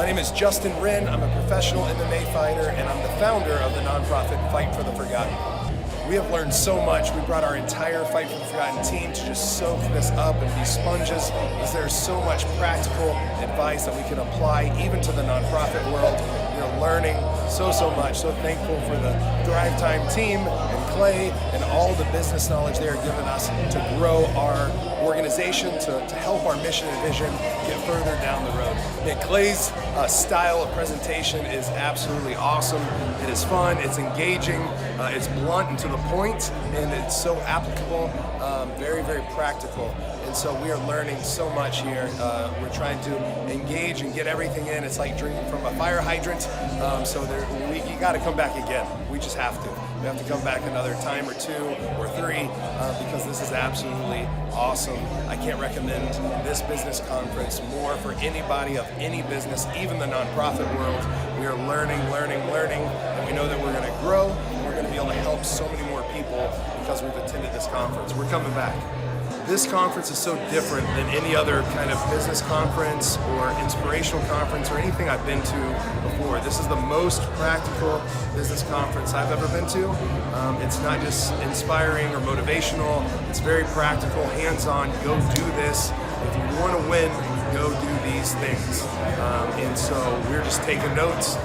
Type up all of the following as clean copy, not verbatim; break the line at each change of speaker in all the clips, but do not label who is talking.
My name is Justin Wren. I'm a professional MMA fighter, and I'm the founder of the nonprofit Fight for the Forgotten. We have learned so much. We brought our entire Fight for the Forgotten team to just soak this up and be sponges, because there's so much practical advice that we can apply even to the nonprofit world. We're learning so much. So thankful for the Thrive Time team and Clay and all the business knowledge they are giving us to grow our organization, to help our mission and vision get further down the road. And Clay's style of presentation is absolutely awesome. It is fun, it's engaging, it's blunt and to the point, and it's so applicable, very practical. And so we are learning so much here. We're trying to engage and get everything in. It's like drinking from a fire hydrant. You got to come back again. We just have to. We have to come back another time or two or three because this is absolutely awesome. I can't recommend this business conference more for anybody of any business, even the nonprofit world. We are learning, and we know that we're going to grow, and we're going to be able to help so many more people because we've attended this conference. We're coming back. This conference is so different than any other kind of business conference or inspirational conference or anything I've been to before. This is the most practical business conference I've ever been to. It's not just inspiring or motivational. It's very practical, hands-on. Go do this. If you want to win, go do these things. And so we're just taking notes.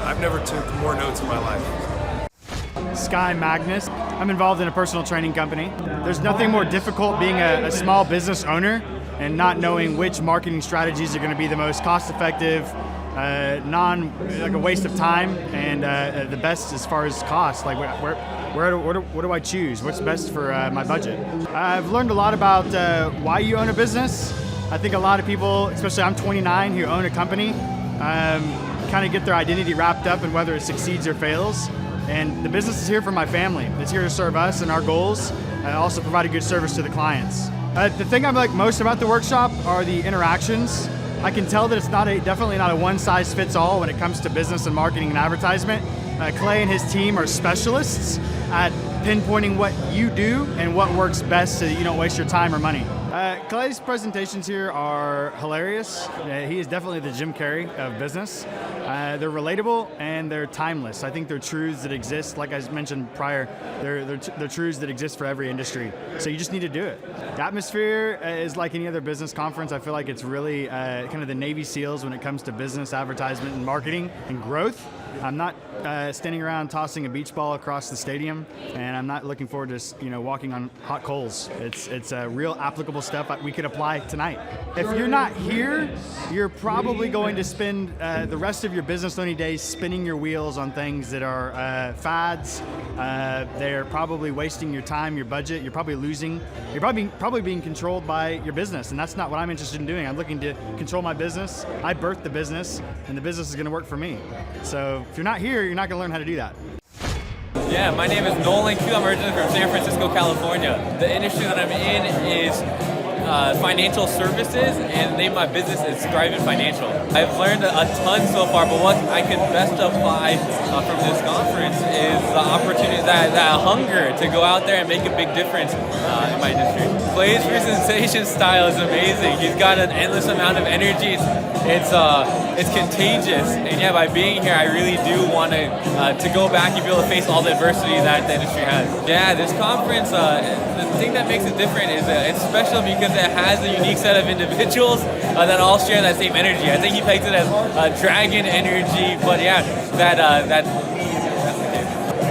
I've never took more notes in my life.
Sky Magnus. I'm involved in a personal training company. There's nothing more difficult being a small business owner and not knowing which marketing strategies are going to be the most cost-effective, like a waste of time, and the best as far as cost. Like what do I choose? What's best for my budget? I've learned a lot about why you own a business. I think a lot of people, especially I'm 29, who own a company, kind of get their identity wrapped up in whether it succeeds or fails. And the business is here for my family. It's here to serve us and our goals, and also provide a good service to the clients. The thing I like most about the workshop are the interactions. I can tell that it's definitely not a one-size-fits-all when it comes to business and marketing and advertisement. Clay and his team are specialists at pinpointing what you do and what works best so that you don't waste your time or money. Clay's presentations here are hilarious. He is definitely the Jim Carrey of business. They're relatable and they're timeless. I think they're truths that exist, like I mentioned prior, they're truths that exist for every industry. So you just need to do it. The atmosphere is like any other business conference. I feel like it's really kind of the Navy SEALs when it comes to business, advertisement, and marketing and growth. I'm not standing around tossing a beach ball across the stadium, and I'm not looking forward to walking on hot coals. It's real applicable stuff we could apply tonight. If you're not here, you're probably going to spend the rest of your business owning days spinning your wheels on things that are fads. They're probably wasting your time, your budget. You're probably losing. You're probably being controlled by your business, and that's not what I'm interested in doing. I'm looking to control my business. I birthed the business, and the business is going to work for me. So if you're not here, you're not going to learn how to do that.
Yeah, my name is Nolan Q. I'm originally from San Francisco, California. The industry that I'm in is financial services, and the name of my business is Thriving Financial. I've learned a ton so far, but what I can best apply from this conference is the opportunity, that hunger to go out there and make a big difference in my industry. Clay's presentation style is amazing. He's got an endless amount of energy. It's contagious, and yeah, by being here, I really do want to go back and be able to face all the adversity that the industry has. Yeah, this conference, the thing that makes it different is it's special because it has a unique set of individuals that all share that same energy. I think he pegs it as dragon energy, but yeah,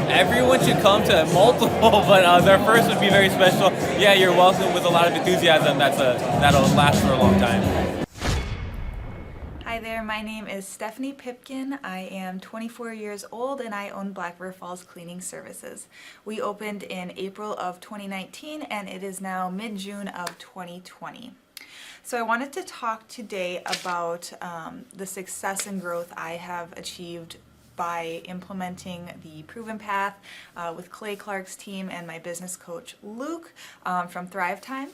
everyone should come to multiple, but their first would be very special. Yeah, you're welcome with a lot of enthusiasm. That'll last for a long time.
Hi there, my name is Stephanie Pipkin. I am 24 years old and I own Black River Falls Cleaning Services. We opened in April of 2019 and it is now mid-June of 2020. So I wanted to talk today about the success and growth I have achieved by implementing the Proven Path with Clay Clark's team and my business coach Luke from Thrive Time.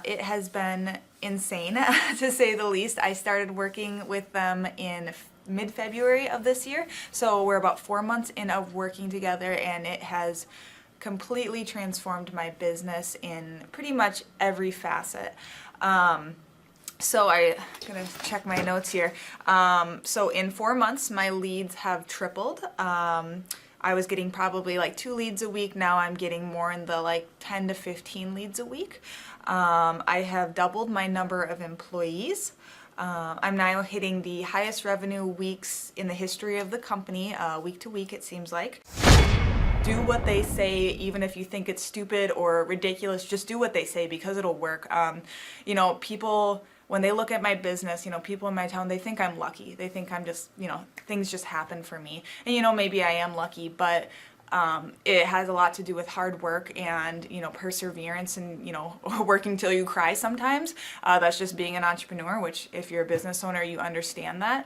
It has been insane to say the least. I started working with them in mid-February of this year, so we're about 4 months in of working together, and it has completely transformed my business in pretty much every facet. So I'm gonna check my notes here. So in 4 months, my leads have tripled. I was getting probably like 2 leads a week. Now I'm getting more in the like 10 to 15 leads a week. I have doubled my number of employees. I'm now hitting the highest revenue weeks in the history of the company, week to week it seems like. Do what they say, even if you think it's stupid or ridiculous, just do what they say because it'll work. You know, people, when they look at my business, you know, people in my town, they think I'm lucky. They think I'm just, you know, things just happen for me. And, you know, maybe I am lucky, but it has a lot to do with hard work and, you know, perseverance and, you know, working till you cry sometimes. That's just being an entrepreneur, which if you're a business owner, you understand that.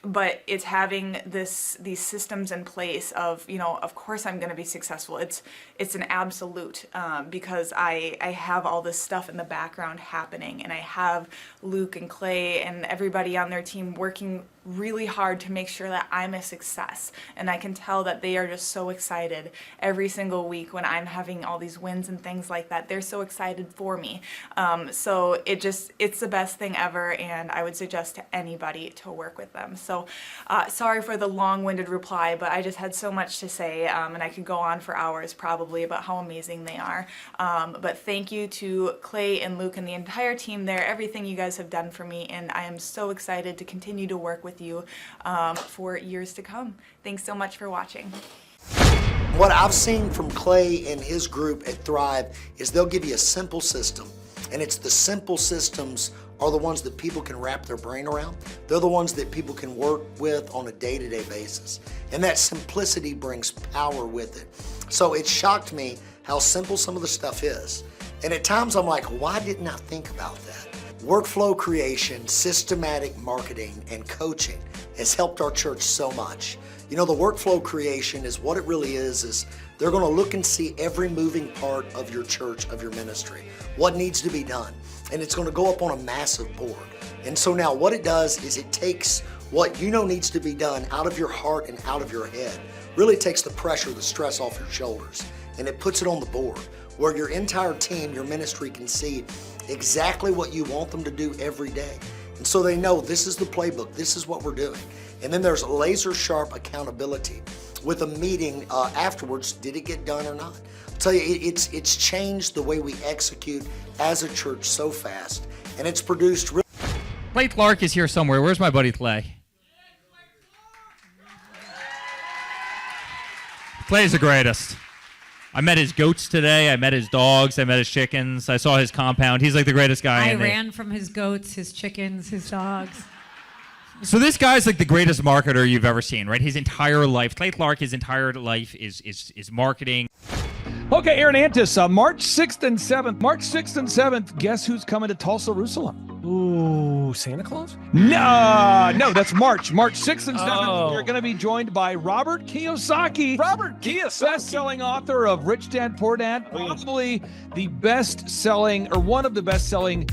But it's having these systems in place of, you know, of course I'm going to be successful. It's an absolute because I have all this stuff in the background happening, and I have Luke and Clay and everybody on their team working really hard to make sure that I'm a success. And I can tell that they are just so excited every single week when I'm having all these wins and things like that. They're so excited for me. So it's the best thing ever, and I would suggest to anybody to work with them. So sorry for the long-winded reply, but I just had so much to say, and I could go on for hours probably about how amazing they are. But thank you to Clay and Luke and the entire team there, everything you guys have done for me, and I am so excited to continue to work with you for years to come. Thanks so much for watching.
What I've seen from Clay and his group at Thrive is they'll give you a simple system, and it's the simple systems are the ones that people can wrap their brain around. They're the ones that people can work with on a day-to-day basis. And that simplicity brings power with it. So it shocked me how simple some of the stuff is. And at times I'm like, why didn't I think about that? Workflow creation, systematic marketing, and coaching has helped our church so much. You know, the workflow creation is what it really is they're gonna look and see every moving part of your church, of your ministry, what needs to be done. And it's gonna go up on a massive board. And so now what it does is it takes what you know needs to be done out of your heart and out of your head. Really takes the pressure, the stress off your shoulders, and it puts it on the board where your entire team, your ministry can see exactly what you want them to do every day. And so they know this is the playbook, this is what we're doing. And then there's laser sharp accountability with a meeting afterwards, did it get done or not? I'll tell you, it's changed the way we execute as a church so fast, and it's produced real.
Clay Clark is here somewhere. Where's my buddy Clay? Clay's the greatest. I met his goats today. I met his dogs. I met his chickens. I saw his compound. He's like the greatest guy.
I ran from his goats, his chickens, his dogs.
So this guy's like the greatest marketer you've ever seen, right? His entire life, Clay Clark, his entire life is marketing.
Okay, Aaron Antis, March 6th and 7th. March 6th and 7th, guess who's coming to Tulsa, Jerusalem?
Ooh, Santa Claus?
No, that's March. March 6th and 7th,
Oh.
we're going to be joined by Robert Kiyosaki.
Robert Kiyosaki.
Best-selling author of Rich Dad, Poor Dad. Probably the best-selling, or one of the best-selling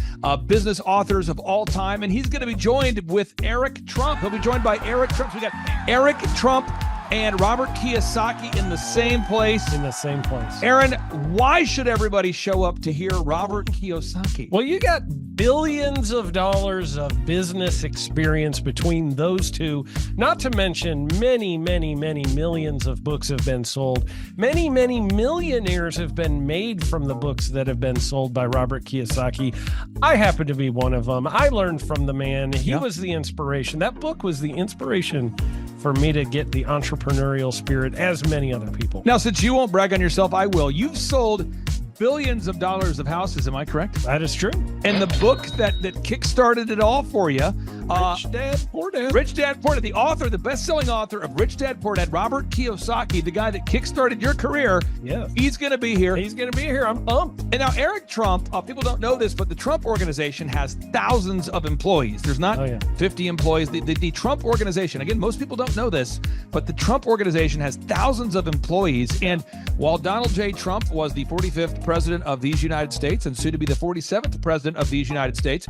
business authors of all time. And he's going to be joined with Eric Trump. He'll be joined by Eric Trump. So we got Eric Trump and Robert Kiyosaki in the same place.
In the same place.
Aaron, why should everybody show up to hear Robert Kiyosaki?
Well, you got billions of dollars of business experience between those two, not to mention many, many, many millions of books have been sold. Many, many millionaires have been made from the books that have been sold by Robert Kiyosaki. I happen to be one of them. I learned from the man. He was the inspiration. That book was the inspiration for me to get the entrepreneurial spirit, as many other people.
Now, since you won't brag on yourself, I will. You've sold billions of dollars of houses, am I correct?
That is true.
And the book that kickstarted it all for you,
Rich Dad, Poor Dad.
Rich Dad, Poor Dad, the author, the best-selling author of Rich Dad, Poor Dad, Robert Kiyosaki, the guy that kickstarted your career.
Yeah.
He's going to be here.
He's going to be here. I'm pumped.
And now Eric Trump, people don't know this, but the Trump organization has thousands of employees. There's not 50 employees. The Trump organization, again, most people don't know this, but the Trump organization has thousands of employees. And while Donald J. Trump was the 45th president of these United States and soon to be the 47th president of these United States,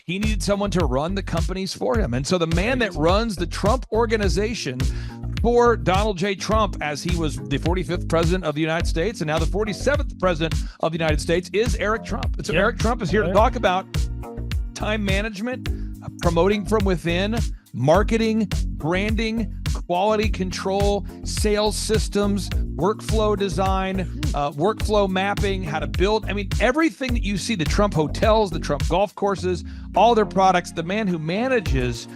he needed someone to run the companies for him. And so the man that runs the Trump organization before Donald J. Trump, as he was the 45th president of the United States, and now the 47th president of the United States, is Eric Trump. And so Eric Trump is here to talk about time management, promoting from within, marketing, branding, quality control, sales systems, workflow design, workflow mapping, how to build. I mean, everything that you see, the Trump hotels, the Trump golf courses, all their products, the man who manages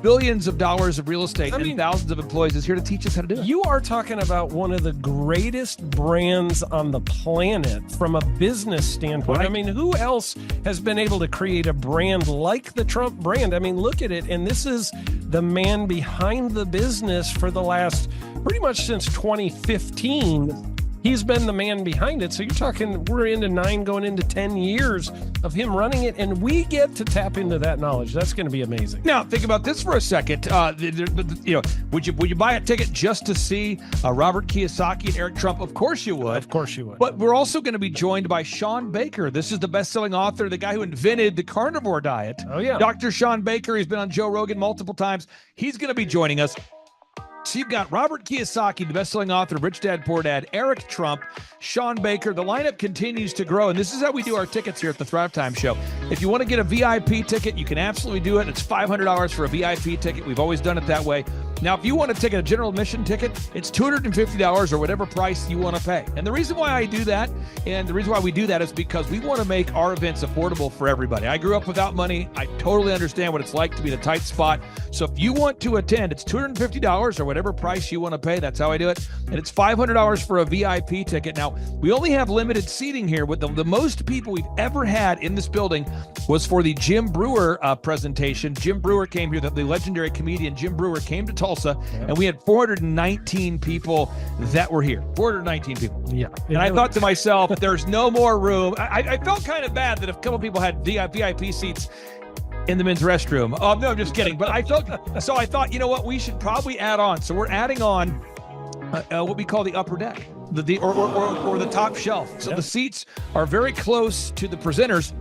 billions of dollars of real estate and thousands of employees is here to teach us how to do it.
You are talking about one of the greatest brands on the planet from a business standpoint.
Right.
I mean, who else has been able to create a brand like the Trump brand? I mean, look at it. And this is the man behind the business for the last pretty much since 2015. He's been the man behind it. So you're talking, we're into 9 going into 10 years of him running it, and we get to tap into that knowledge. That's going to be amazing.
Now, think about this for a second. Would you buy a ticket just to see Robert Kiyosaki and Eric Trump? Of course you would.
Of course you would.
But we're also going to be joined by Sean Baker. This is the best-selling author, the guy who invented the carnivore diet.
Oh, yeah.
Dr. Sean Baker. He's been on Joe Rogan multiple times. He's going to be joining us. So you've got Robert Kiyosaki, the best-selling author of Rich Dad, Poor Dad, Eric Trump, Sean Baker. The lineup continues to grow, and this is how we do our tickets here at the Thrive Time Show. If you want to get a VIP ticket, you can absolutely do it. It's $500 for a VIP ticket. We've always done it that way. Now, if you want to take a general admission ticket, it's $250 or whatever price you want to pay. And the reason why I do that, and the reason why we do that, is because we want to make our events affordable for everybody. I grew up without money. I totally understand what it's like to be in a tight spot. So if you want to attend, it's $250 or whatever price you want to pay. That's how I do it. And it's $500 for a VIP ticket. Now, we only have limited seating here. With the most people we've ever had in this building was for the Jim Brewer presentation. Jim Brewer came here, the legendary comedian Jim Brewer came to Tulsa, and we had 419 people that were here. 419 people.
Yeah.
And I thought to myself, there's no more room. I felt kind of bad that if a couple people had VIP seats in the men's restroom. Oh, no, I'm just kidding. But I thought, you know what, we should probably add on. So we're adding on what we call the upper deck, or the top shelf. So the seats are very close to the presenters,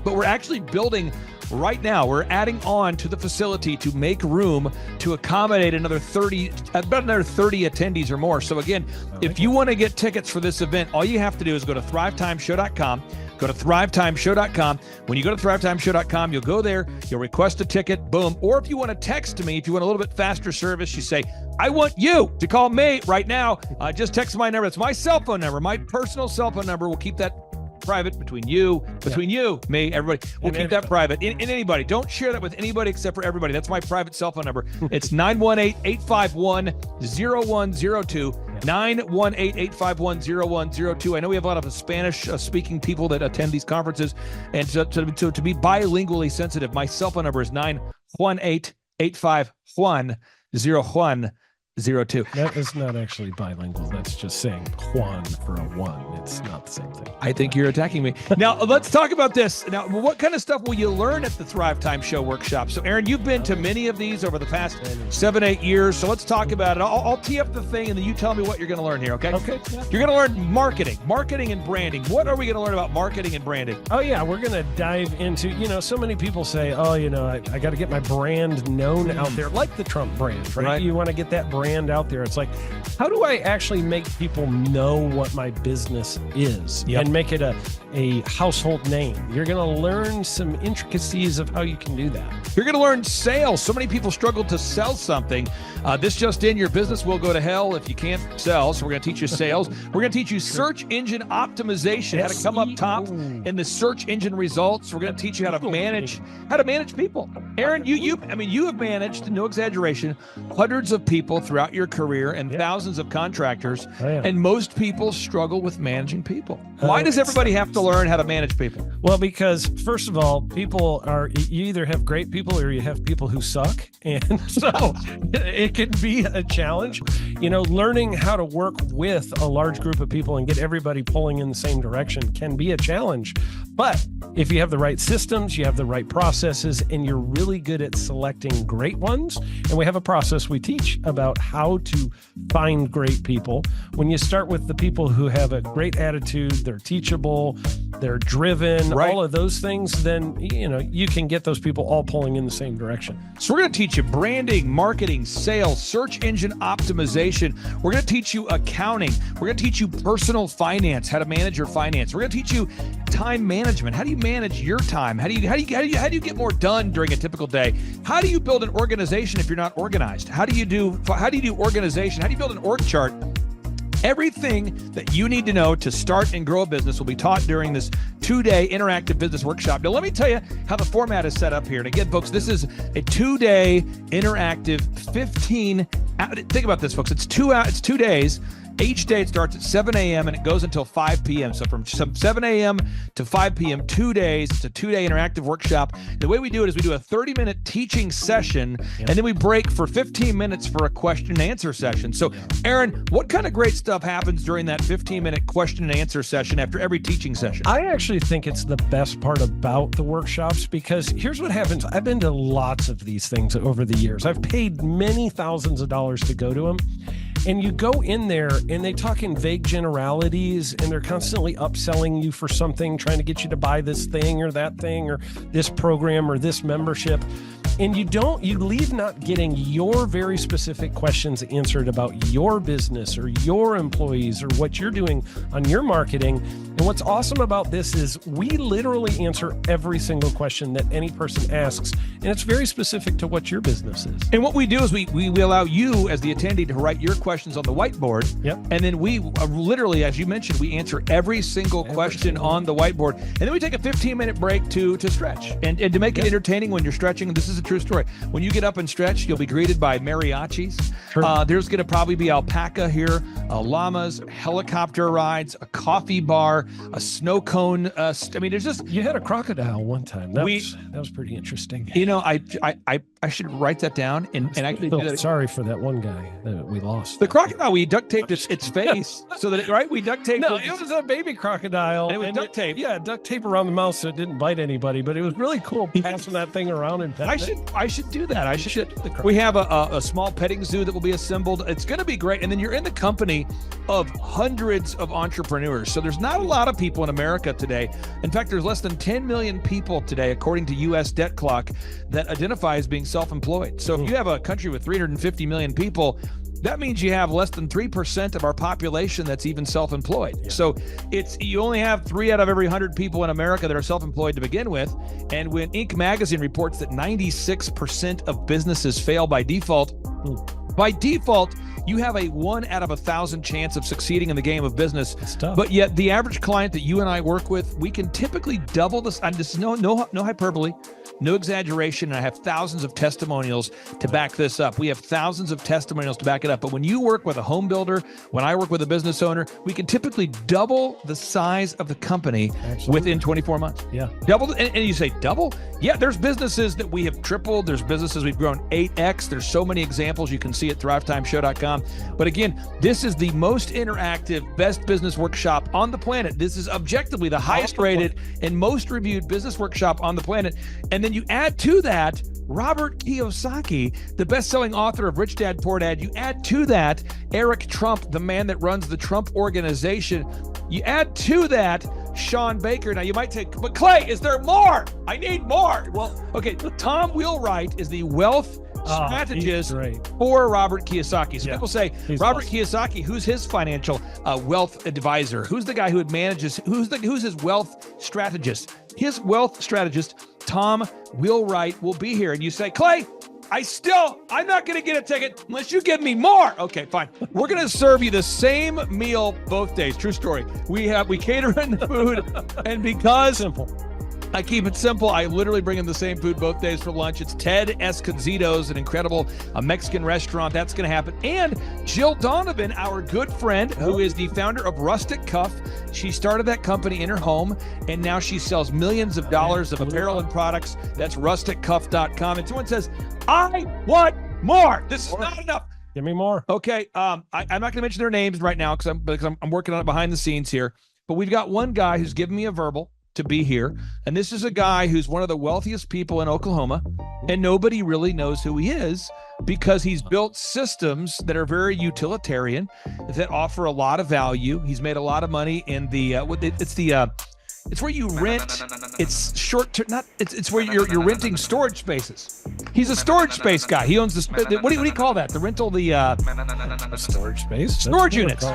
but we're actually building right now. We're adding on to the facility to make room to accommodate about another 30 attendees or more. So again, if you want to get tickets for this event, all you have to do is go to thrivetimeshow.com. Go to thrivetimeshow.com. When you go to thrivetimeshow.com, you'll go there, you'll request a ticket, boom. Or if you want to text me, if you want a little bit faster service, you say, I want you to call me right now. Just text my number. It's my cell phone number, my personal cell phone number. We'll keep that private between you, me, everybody. We'll keep that private. And anybody, don't share that with anybody except for everybody. That's my private cell phone number. It's 918-851-0102. 918-851-0102. I know we have a lot of Spanish-speaking people that attend these conferences, and so to be bilingually sensitive, my cell phone number is 918-851-0102.
That is not actually bilingual. That's just saying Juan for a one. It's not the same thing.
I think you're attacking me. Now, let's talk about this. Now, what kind of stuff will you learn at the Thrive Time Show workshop? So, Aaron, you've been to many of these over the past 7-8 years. So let's talk about it. I'll tee up the thing, and then you tell me what you're going to learn here, okay?
Okay. Yeah.
You're going to learn marketing and branding. What are we going to learn about marketing and branding?
Oh, yeah. We're going to dive into, so many people say, I got to get my brand known out there, like the Trump brand, right? You want to get that brand out there. It's like, how do I actually make people know what my business is and make it a household name? You're going to learn some intricacies of how you can do that.
You're going to learn sales. So many people struggle to sell something. This just in, your business will go to hell if you can't sell. So we're going to teach you sales. We're going to teach you search engine optimization, how to come up top in the search engine results. We're going to teach you how to manage people. Aaron, you have managed, no exaggeration, hundreds of people throughout your career and thousands of contractors. And most people struggle with managing people. Why does everybody have to learn how to manage people?
Well, because first of all, you either have great people or you have people who suck. And so it can be a challenge. Learning how to work with a large group of people and get everybody pulling in the same direction can be a challenge. But if you have the right systems, you have the right processes, and you're really good at selecting great ones, and we have a process we teach about how to find great people. When you start with the people who have a great attitude, they're teachable, they're driven, all of those things, then you can get those people all pulling in the same direction.
So we're going to teach you branding, marketing, sales, search engine optimization. We're going to teach you accounting. We're going to teach you personal finance, how to manage your finance. We're going to teach you time management. How do you manage your time? How do you get more done during a typical day? How do you build an organization if you're not organized? How do you do organization? How do you build an org chart? Everything that you need to know to start and grow a business will be taught during this 2-day interactive business workshop. Now, let me tell you how the format is set up here. And again, folks, this is a 2-day interactive 15. Think about this, folks. It's 2 days. Each day it starts at 7 a.m. and it goes until 5 p.m. So from 7 a.m. to 5 p.m., 2 days. It's a 2-day interactive workshop. The way we do it is we do a 30-minute teaching session, and then we break for 15 minutes for a question and answer session. So, Aaron, what kind of great stuff happens during that 15-minute question and answer session after every teaching session?
I actually think it's the best part about the workshops, because here's what happens. I've been to lots of these things over the years. I've paid many thousands of dollars to go to them. And you go in there and they talk in vague generalities, and they're constantly upselling you for something, trying to get you to buy this thing or that thing or this program or this membership. And you leave not getting your very specific questions answered about your business or your employees or what you're doing on your marketing. And what's awesome about this is we literally answer every single question that any person asks, and it's very specific to what your business is.
And what we do is we allow you as the attendee to write your questions on the whiteboard.
Yep.
And then we literally, as you mentioned, we answer every single question on the whiteboard. And then we take a 15-minute break to stretch and to make it entertaining when you're stretching. This is a true story. When you get up and stretch, you'll be greeted by mariachis.
Sure.
There's going to probably be alpaca here, llamas, helicopter rides, a coffee bar, a snow cone. There's just...
You had a crocodile one time. That was pretty interesting.
I should write that down and actually do that.
Sorry for that one guy that we lost.
The crocodile, we duct taped its face so that we duct taped.
No, it was a baby crocodile.
And it was duct tape.
Yeah, duct tape around the mouth so it didn't bite anybody. But it was really cool passing that thing around and petting
I should do that. We have a small petting zoo that will be assembled. It's going to be great. And then you're in the company of hundreds of entrepreneurs. So there's not a lot of people in America today. In fact, there's less than 10 million people today, according to U.S. Debt Clock, that identify as being self-employed. So if you have a country with 350 million people, that means you have less than 3% of our population that's even self-employed. Yeah. So you only have 3 out of every 100 people in America that are self-employed to begin with. And when Inc. magazine reports that 96% of businesses fail by default, you have a 1 out of 1,000 chance of succeeding in the game of business.
It's tough.
But yet the average client that you and I work with, we can typically double this. And this is no hyperbole, no exaggeration. And I have thousands of testimonials to back this up. We have thousands of testimonials to back it up. But when you work with a home builder, when I work with a business owner, we can typically double the size of the company within 24 months.
Yeah.
Double. And you say double? Yeah, there's businesses that we have tripled. There's businesses we've grown 8x. There's so many examples you can see at thrivetimeshow.com. But again, this is the most interactive, best business workshop on the planet. This is objectively the highest rated and most reviewed business workshop on the planet. And then you add to that Robert Kiyosaki, the best-selling author of Rich Dad, Poor Dad. You add to that Eric Trump, the man that runs the Trump Organization. You add to that Sean Baker. Now you might say, but Clay, is there more? I need more. Well, okay, Tom Wheelwright is the wealth strategist for Robert Kiyosaki. So people say, Robert Kiyosaki, who's his financial wealth advisor? Who's the guy who manages, who's his wealth strategist? His wealth strategist, Tom Wheelwright, will be here. And you say, Clay, I'm not going to get a ticket unless you give me more. Okay, fine. We're going to serve you the same meal both days. True story. We cater in the food, and because I keep it simple, I literally bring in the same food both days for lunch. It's Ted Escondido's, an incredible Mexican restaurant. That's going to happen. And Jill Donovan, our good friend, who is the founder of Rustic Cuff. She started that company in her home, and now she sells millions of dollars of apparel and products. That's rusticcuff.com. And someone says, I want more. This is not enough.
Give me more.
Okay. I'm not going to mention their names right now because I'm working on it behind the scenes here. But we've got one guy who's given me a verbal to be here. And this is a guy who's one of the wealthiest people in Oklahoma, and nobody really knows who he is because he's built systems that are very utilitarian, that offer a lot of value. He's made a lot of money in the it's where you rent. It's short term. Not. It's where you're renting storage spaces. He's a storage space guy. He owns the. What do you call that? The rental.
Storage space.
Storage units.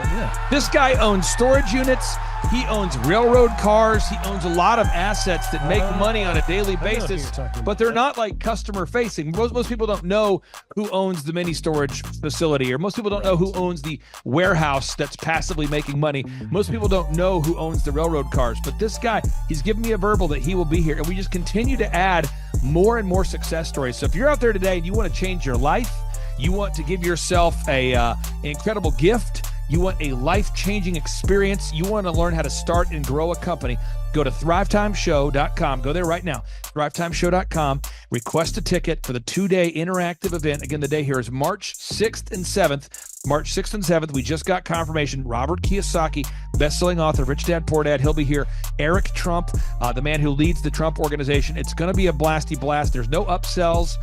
This guy owns storage units. He owns railroad cars. He owns a lot of assets that make money on a daily basis, but they're not like customer facing. Most people don't know who owns the mini storage facility, or most people don't know who owns the warehouse that's passively making money. Most people don't know who owns the railroad cars, but this guy, he's given me a verbal that he will be here, and we just continue to add more and more success stories. So if you're out there today and you want to change your life, you want to give yourself an incredible gift, you want a life-changing experience, you want to learn how to start and grow a company, go to thrivetimeshow.com. Go there right now, thrivetimeshow.com. Request a ticket for the 2-day interactive event. Again, the day here is March 6th and 7th. March 6th and 7th, we just got confirmation. Robert Kiyosaki, best-selling author, Rich Dad, Poor Dad, he'll be here. Eric Trump, the man who leads the Trump organization. It's going to be a blasty blast. There's no upsells.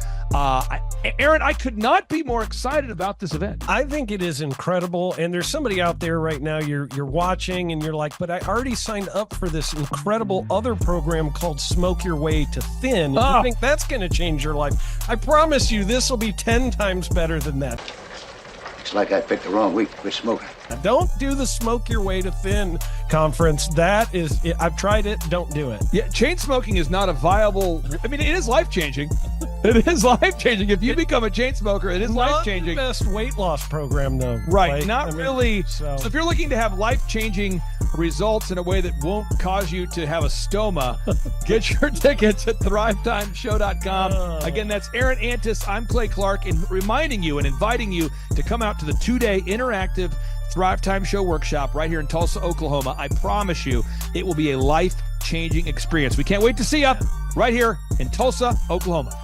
Aaron, I could not be more excited about this event.
I think it is incredible. And there's somebody out there right now, you're watching and you're like, but I already signed up for this incredible other program called Smoke Your Way to Thin. I think that's going to change your life. I promise you, this will be 10 times better than that.
Looks like I picked the wrong week to quit smoking.
Don't do the Smoke Your Way to Thin conference. That is, I've tried it. Don't do it.
Yeah, chain smoking is not a viable. I mean, it is life-changing. It is life-changing. If you become a chain smoker, it is life-changing.
Not the best weight loss program, though.
Right,
Like,
not really. So if you're looking to have life-changing results in a way that won't cause you to have a stoma, get your tickets at thrivetimeshow.com. Again, that's Aaron Antis. I'm Clay Clark, and reminding you and inviting you to come out to the 2-day interactive Thrive Time Show workshop right here in Tulsa, Oklahoma. I promise you, it will be a life-changing experience. We can't wait to see you right here in Tulsa, Oklahoma.